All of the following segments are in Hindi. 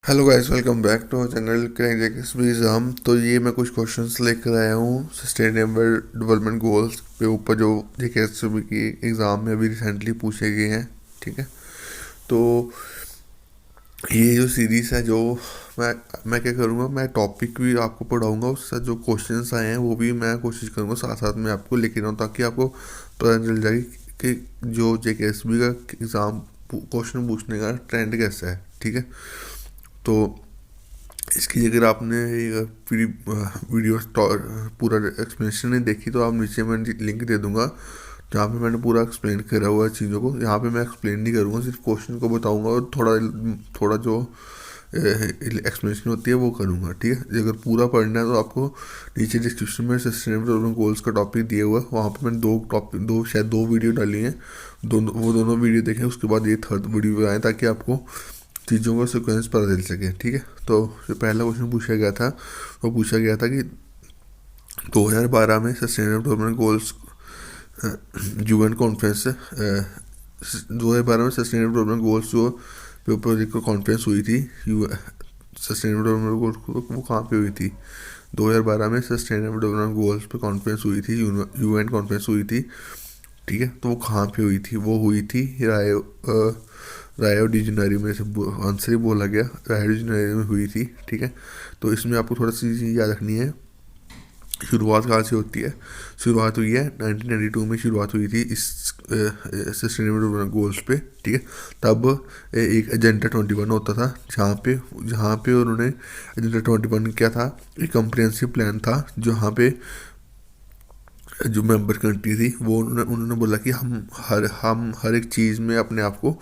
Hello guys, welcome back to channel exam. तो ये मैं कुछ क्वेश्चंस लेकर आया हूँ सस्टेनेबल डेवलपमेंट गोल्स पे ऊपर, जो जेकेएसबी की एग्ज़ाम में अभी रिसेंटली पूछे गए हैं। ठीक है। तो ये जो सीरीज़ है, जो मैं मैं क्या करूँगा, मैं टॉपिक भी आपको पढ़ाऊँगा, उससे जो क्वेश्चंस आए हैं वो भी मैं कोशिश करूँगा साथ साथ में आपको लेके आऊँ, ताकि आपको पता चल जाए कि जो जेकेएसबी का एग्ज़ाम क्वेश्चन पूछने का ट्रेंड कैसा है। ठीक है। तो इसकी अगर आपने वीडियो पूरा एक्सप्लेनेशन नहीं देखी, तो आप नीचे मैं लिंक दे दूंगा जहाँ पे मैंने पूरा एक्सप्लेन करा हुआ है चीज़ों को। यहाँ पे मैं एक्सप्लेन नहीं करूँगा, सिर्फ क्वेश्चन को बताऊंगा और थोड़ा थोड़ा जो एक्सप्लेनेशन होती है वो करूँगा। ठीक है। अगर पूरा पढ़ना है तो आपको नीचे डिस्क्रिप्शन में सस्टेनेबल डेवलपमेंट गोल्स का टॉपिक दिया हुआ है, वहाँ पे मैंने दो वीडियो डाली हैं। दोनों वीडियो देखें, उसके बाद ये थर्ड वीडियो आए, ताकि आपको चीज़ों का सिक्वेंस पता चल सके। ठीक है। तो जो पहला क्वेश्चन पूछा गया था, वो पूछा गया था कि 2012 में sustainable development goals UN conference 2012 में सस्टेनेबल डेवलपमेंट गोल्स जो प्रोजेक्ट को कॉन्फ्रेंस हुई थी, सस्टेनेबल डेवलपमेंट गोल्स वो कहाँ पे हुई थी? 2012 में सस्टेनेबल डेवलपमेंट गोल्स पे कॉन्फ्रेंस हुई थी, यूएन कॉन्फ्रेंस हुई थी। ठीक है। तो वो कहाँ पे हुई थी? वो हुई थी रायो डी जेनेरियो में से आंसर ही बोला गया, रायो डी जेनेरियो में हुई थी। ठीक है। तो इसमें आपको थोड़ा सी चीज़ याद रखनी है। शुरुआत कहाँ से होती है? शुरुआत हुई है 1992 में, शुरुआत हुई थी इस सस्टेनेबल गोल्स पे। ठीक है। तब एक एजेंडा 21 होता था, जहाँ पे उन्होंने एजेंडा 21 क्या था? एक कम्प्रिहेंसिव प्लान था, जहाँ पे जो मेंबर कंट्री थी वो उन्होंने बोला कि हम हर एक चीज़ में अपने आप को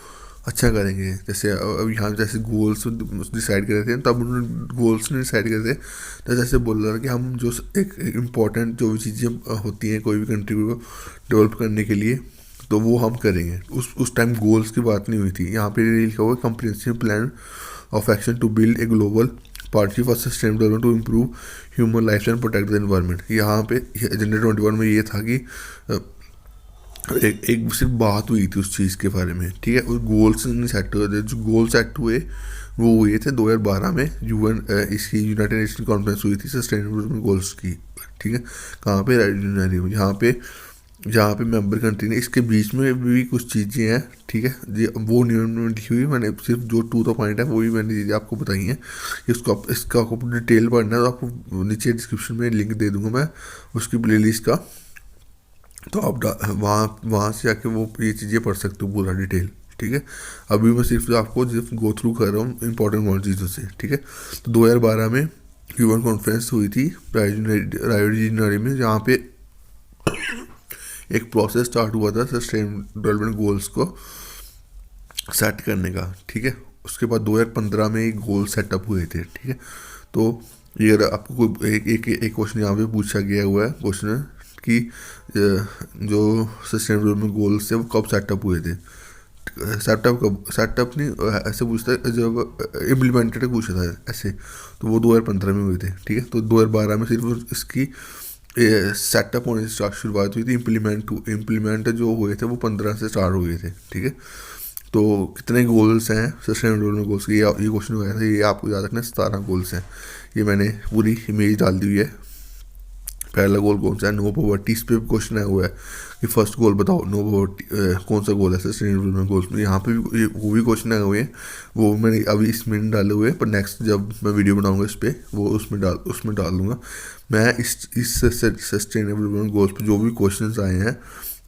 अच्छा करेंगे। जैसे अब यहाँ जैसे गोल्स डिसाइड कर रहे थे, तब उन्होंने गोल्स नहीं डिसाइड करे थे। तो जैसे बोल रहा था कि हम जो एक इम्पॉर्टेंट जो भी चीज़ें होती हैं कोई भी कंट्री को डेवलप करने के लिए, तो वो हम करेंगे। उस टाइम गोल्स की बात नहीं हुई थी। यहाँ पे लिखा हुआ है comprehensive plan of action to build a global partnership for sustainable development to improve human life and protect the environment. यहाँ पे एजेंडा 21 में ये था कि एक सिर्फ बात हुई थी उस चीज़ के बारे में। ठीक है। उस गोल्स नहीं सेट हुए थे। जो गोल सेट हुए वो हुए थे 2012 में, यूएन इसकी यूनाइटेड नेशन कॉन्फ्रेंस हुई थी सस्टेनेबल गोल्स की। ठीक है। कहाँ पे? राइट, जहाँ पे मेंबर कंट्री ने, इसके बीच में भी कुछ चीज़ें हैं। ठीक है जी, वो नियम में लिखी हुई, मैंने सिर्फ जो टू द पॉइंट है वो भी मैंने चीज़ें आपको बताई हैं। इसका आपको डिटेल पढ़ना है तो आपको नीचे डिस्क्रिप्शन में लिंक दे दूंगा मैं उसकी प्लेलिस्ट का। तो आप वहाँ वहाँ से आके वो ये चीज़ें पढ़ सकते हो पूरा डिटेल। ठीक है। अभी मैं आपको सिर्फ गो थ्रू कर रहा हूँ इंपॉर्टेंट वन चीज़ों से। ठीक है। तो 2012 में ह्यूमन कॉन्फ्रेंस हुई थी रायो डी जेनेरियो में, जहाँ पे एक प्रोसेस स्टार्ट हुआ था सस्टेनेबल डेवलपमेंट गोल्स को सेट करने का। ठीक है। उसके बाद 2015 में एक गोल सेटअप हुए थे। ठीक है। तो ये अगर आपको कोई एक क्वेश्चन यहाँ पे पूछा गया हुआ है क्वेश्चन कि जो सस्टेनेबल डेवलपमेंट गोल्स थे वो कब सेटअप हुए थे? सेटअप नहीं, ऐसे पूछता है जब इम्प्लीमेंटेड पूछा था ऐसे। तो वो 2015 में हुए थे। ठीक है। तो 2012 में सिर्फ इसकी सेटअप होने से शुरुआत हुई थी। इम्प्लीमेंट जो हुए थे वो 15 से स्टार्ट हुए थे। ठीक है। तो कितने गोल्स हैं सस्टेनेबल डेवलपमेंट गोल्स के? ये क्वेश्चन हुआ था, ये आपको याद रखना है। 17 गोल्स हैं। ये मैंने पूरी इमेज डाल दी हुई है। पहला गोल कौन सा है? No poverty. इस पे क्वेश्चन आया हुआ है कि फर्स्ट गोल बताओ, नो पॉवर्टी कौन सा गोल है सस्टेनेबल डेवलपमेंट गोल्स में। यहाँ पे भी वो भी क्वेश्चन आए हुए हैं, वो मैंने अभी इसमें नहीं डाले हुए हैं, पर नेक्स्ट जब मैं वीडियो बनाऊंगा इस पर वो उसमें डाल दूंगा। मैं इस सस्टेनेबल डेवलपमेंट गोल्स पे जो भी क्वेश्चन आए हैं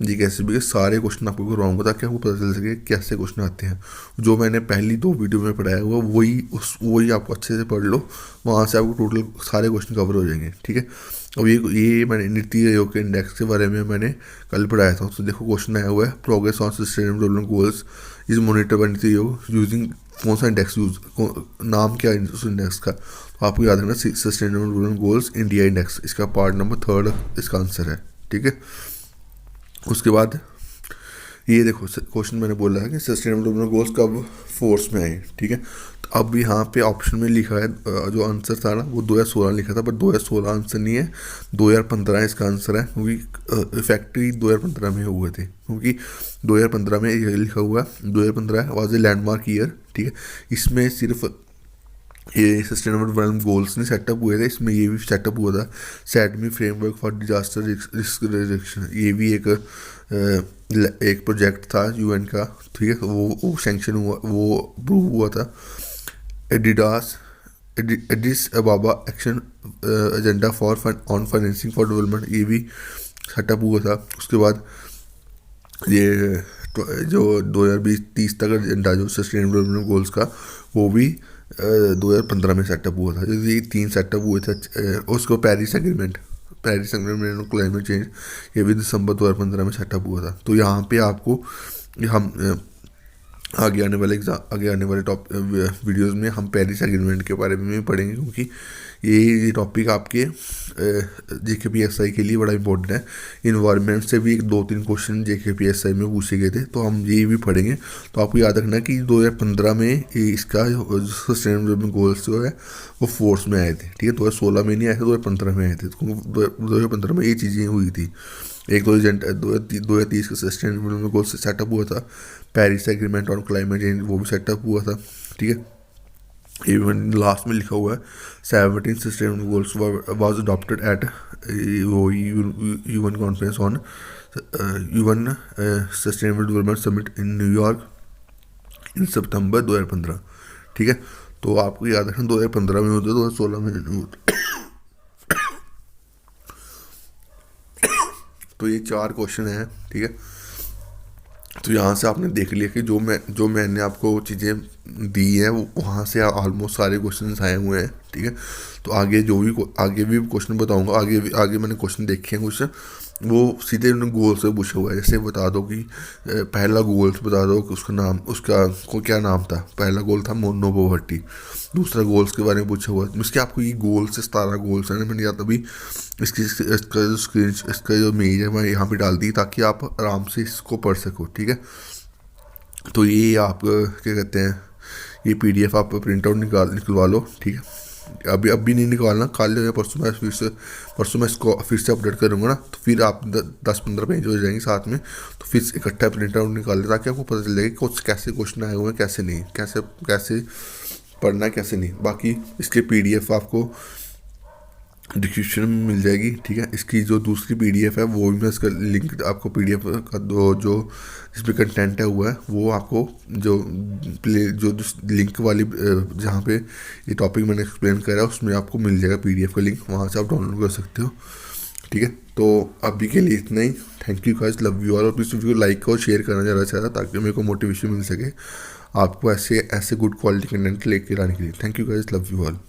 जी कैसे भी, सारे क्वेश्चन आपको करवाऊंगा, ताकि आपको पता चल सके कैसे क्वेश्चन आते हैं। जो मैंने पहली दो वीडियो में पढ़ाया हुआ वही आपको अच्छे से पढ़ लो, वहाँ से आपको टोटल सारे क्वेश्चन कवर हो जाएंगे। ठीक है। अब ये मैंने नीति आयोग के इंडेक्स के बारे में मैंने कल पढ़ाया था। तो देखो क्वेश्चन आया हुआ है, progress on sustainable development goals is monitor by NITI Aayog using कौन सा इंडेक्स नाम क्या है उस इंडेक्स का? तो आपको याद रखना sustainable development goals India index, इसका पार्ट नंबर 3 इसका आंसर है। ठीक है। उसके बाद ये देखो क्वेश्चन मैंने बोला है कि सस्टेनेबल डेवलपमेंट गोल्स कब फोर्स में आए। ठीक है। तो अब यहाँ पे ऑप्शन में लिखा है, जो आंसर था ना वो 2016 लिखा था, पर 2016 आंसर नहीं है, 2015 इसका आंसर है, क्योंकि इफेक्टिव 2015 में हुए थे। क्योंकि 2015 में ये लिखा हुआ है 2015 वॉज ए लैंडमार्क ईयर। ठीक है। इसमें सिर्फ ये सस्टेनेबल डेवलपमेंट गोल्स नहीं सेटअप हुए थे, इसमें ये भी सेटअप हुआ था सैडमी framework for disaster risk reduction. ये भी एक प्रोजेक्ट था यूएन का, ठीक है। वो सैंक्शन हुआ, वो अप्रूव हुआ था। Adidas Aedes अबाबा action agenda for on financing for development, ये भी सेटअप हुआ था। उसके बाद ये जो 2020-30 तक एजेंडा जो सस्टेनेबल डेवलपमेंट गोल्स का, वो भी 2015 में सेटअप हुआ था। ये 3 सेटअप हुए थे। उसको पेरिस एग्रीमेंट और क्लाइमेट चेंज, ये भी दिसंबर 2015 में सेटअप हुआ था। तो यहाँ पे आपको हम आगे आने वाले वीडियोस में हम पेरिस एग्रीमेंट के बारे में भी पढ़ेंगे, क्योंकि ये टॉपिक आपके JKPSI के लिए बड़ा इंपॉर्टेंट है। इन्वायरमेंट से भी 2-3 क्वेश्चन JKPSI में पूछे गए थे, तो हम ये भी पढ़ेंगे। तो आपको याद रखना कि 2015 में इसका सस्टेनेबल डेवलपमेंट गोल्स जो है वो फोर्स में आए थे, ठीक है। 2016 में नहीं आए थे, 2015 में आए थे। तो 2015 में ये चीज़ें हुई थी। एक 2030 का सस्टेनेबल डेवलपमेंट गोल्स सेटअप हुआ था। Paris agreement on climate change, वो भी सेटअप हुआ था, ठीक है। इवन लास्ट में लिखा हुआ है 17 sustainable goals was adopted at वो UN conference on UN sustainable development summit in New York in September 2015, ठीक है। तो आपको याद रखना 2015 में होते, 2016 में नहीं होते। तो ये 4 क्वेश्चन हैं, ठीक है। तो यहाँ से आपने देख लिया कि जो मैंने आपको चीज़ें दी हैं वो वहाँ से ऑलमोस्ट सारे क्वेश्चन आए हुए हैं, ठीक है। तो आगे भी क्वेश्चन बताऊँगा। आगे मैंने क्वेश्चन देखे हैं कुछ, वो सीधे उन्होंने गोल से पूछा हुआ है। जैसे बता दो कि पहला गोल्स बता दो कि उसका को क्या नाम था। पहला गोल था नो पॉवर्टी। दूसरा गोल्स के बारे में पूछा हुआ है। इसके आपको ये गोल से 17 गोल्स हैं, मैंने याद अभी इसका जो इमेज है मैं यहाँ पे डाल दी, ताकि आप आराम से इसको पढ़ सको, ठीक है। तो ये आप क्या कहते हैं, ये PDF आप प्रिंट आउट निकलवा लो, ठीक है। अभी नहीं निकालना, कल या परसों मैं इसको फिर से अपडेट करूँगा ना, तो फिर आप 10-15 पेज हो जाएंगे साथ में। तो फिर इकट्ठा प्रिंट आउट निकाल लें, ताकि आपको पता चल जाएगा कुछ कैसे क्वेश्चन आए हुए हैं, कैसे नहीं, कैसे पढ़ना है, कैसे नहीं। बाकी इसके PDF आपको डिस्क्रिप्शन में मिल जाएगी, ठीक है। इसकी जो दूसरी PDF है वो भी मैं इसका लिंक आपको PDF का जो जिसमें कंटेंट है हुआ है, वो आपको जो लिंक वाली जहाँ पे ये टॉपिक मैंने एक्सप्लेन करा है उसमें आपको मिल जाएगा PDF का लिंक, वहाँ से आप डाउनलोड कर सकते हो, ठीक है। तो अभी के लिए इतना ही। Thank you guys, love you all. और प्लीज़ वीडियो लाइक और शेयर करना ज़्यादा से ज़्यादा, ताकि मेरे को मोटिवेशन मिल सके आपको ऐसे गुड क्वालिटी कंटेंट लेकर आने के लिए। Thank you guys, love you all.